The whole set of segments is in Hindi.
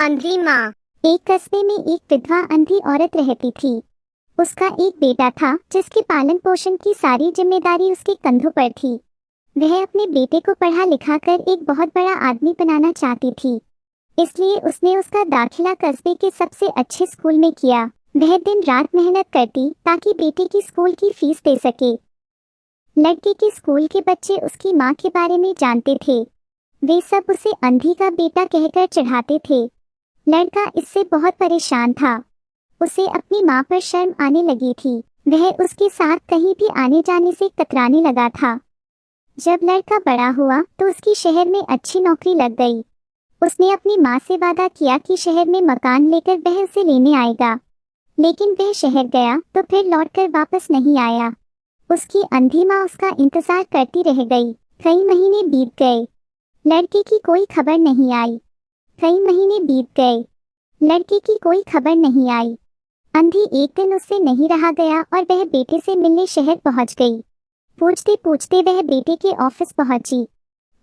अंधी माँ। एक कस्बे में एक विधवा अंधी औरत रहती थी। उसका एक बेटा था जिसके पालन पोषण की सारी जिम्मेदारी उसके कंधों पर थी। वह अपने बेटे को पढ़ा लिखा कर एक बहुत बड़ा आदमी बनाना चाहती थी, इसलिए उसने उसका दाखिला कस्बे के सबसे अच्छे स्कूल में किया। वह दिन रात मेहनत करती ताकि बेटे की स्कूल की फीस दे सके। लड़के के स्कूल के बच्चे उसकी माँ के बारे में जानते थे। वे सब उसे अंधी का बेटा कहकर चिढ़ाते थे। लड़का इससे बहुत परेशान था। उसे अपनी माँ पर शर्म आने लगी थी। वह उसके साथ कहीं भी आने जाने से कतराने लगा था। जब लड़का बड़ा हुआ तो उसकी शहर में अच्छी नौकरी लग गई। उसने अपनी माँ से वादा किया कि शहर में मकान लेकर वह उसे लेने आएगा, लेकिन वह शहर गया तो फिर लौटकर वापस नहीं आया। उसकी अंधी माँ उसका इंतजार करती रह गई। कई महीने बीत गए, लड़के की कोई खबर नहीं आई। कई महीने बीत गए, लड़के की कोई खबर नहीं आई। अंधी एक दिन उससे नहीं रहा गया और वह बेटे से मिलने शहर पहुंच गई। पूछते पूछते वह बेटे के ऑफिस पहुंची।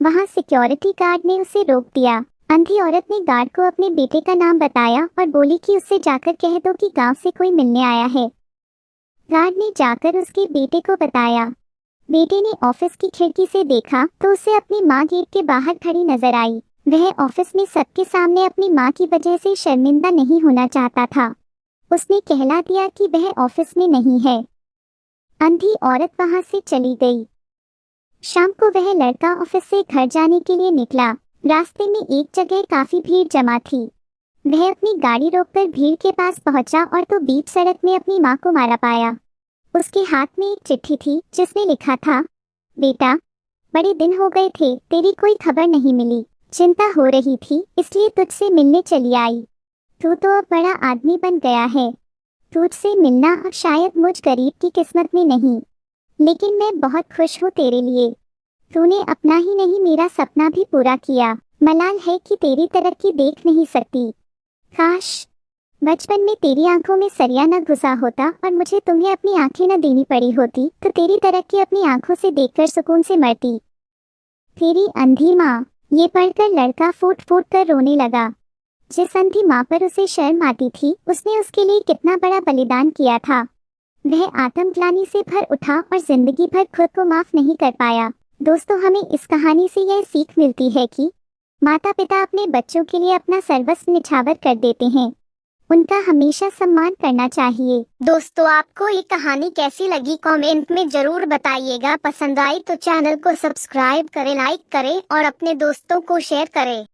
वहां सिक्योरिटी गार्ड ने उसे रोक दिया। अंधी औरत ने गार्ड को अपने बेटे का नाम बताया और बोली कि उससे जाकर कह दो कि गांव से कोई मिलने आया है। गार्ड ने जाकर उसके बेटे को बताया। बेटे ने ऑफिस की खिड़की से देखा तो उसे अपनी माँ गेट के बाहर खड़ी नजर आई। वह ऑफिस में सबके सामने अपनी माँ की वजह से शर्मिंदा नहीं होना चाहता था। उसने कहला दिया कि वह ऑफिस में नहीं है। अंधी औरत वहां से चली गई। शाम को वह लड़का ऑफिस से घर जाने के लिए निकला। रास्ते में एक जगह काफी भीड़ जमा थी। वह अपनी गाड़ी रोककर भीड़ के पास पहुंचा और तो बीच सड़क में अपनी माँ को मारा पाया। उसके हाथ में एक चिट्ठी थी जिसमें लिखा था, बेटा, बड़े दिन हो गए थे, तेरी कोई खबर नहीं मिली। चिंता हो रही थी इसलिए तुझसे मिलने चली आई। तू तो अब बड़ा आदमी बन गया है। तुझसे मिलना अब शायद मुझ गरीब की किस्मत में नहीं, लेकिन मैं बहुत खुश हूँ तेरे लिए। तूने अपना ही नहीं मेरा सपना भी पूरा किया। मलाल है कि तेरी तरक्की देख नहीं सकती। काश बचपन में तेरी आंखों में सरिया न घुसा होता और मुझे तुम्हें अपनी आंखें न देनी पड़ी होती तो तेरी तरक्की अपनी आंखों से देखकर सुकून से मरती। तेरी अंधी माँ। ये पढ़कर लड़का फूट फूट कर रोने लगा। जिस अंधी माँ पर उसे शर्म आती थी उसने उसके लिए कितना बड़ा बलिदान किया था। वह आत्मग्लानि से भर उठा और जिंदगी भर खुद को माफ नहीं कर पाया। दोस्तों, हमें इस कहानी से यह सीख मिलती है कि माता पिता अपने बच्चों के लिए अपना सर्वस्व निछावर कर देते हैं। उनका हमेशा सम्मान करना चाहिए। दोस्तों, आपको ये कहानी कैसी लगी कमेंट में जरूर बताइएगा। पसंद आई तो चैनल को सब्सक्राइब करें, लाइक करें और अपने दोस्तों को शेयर करें।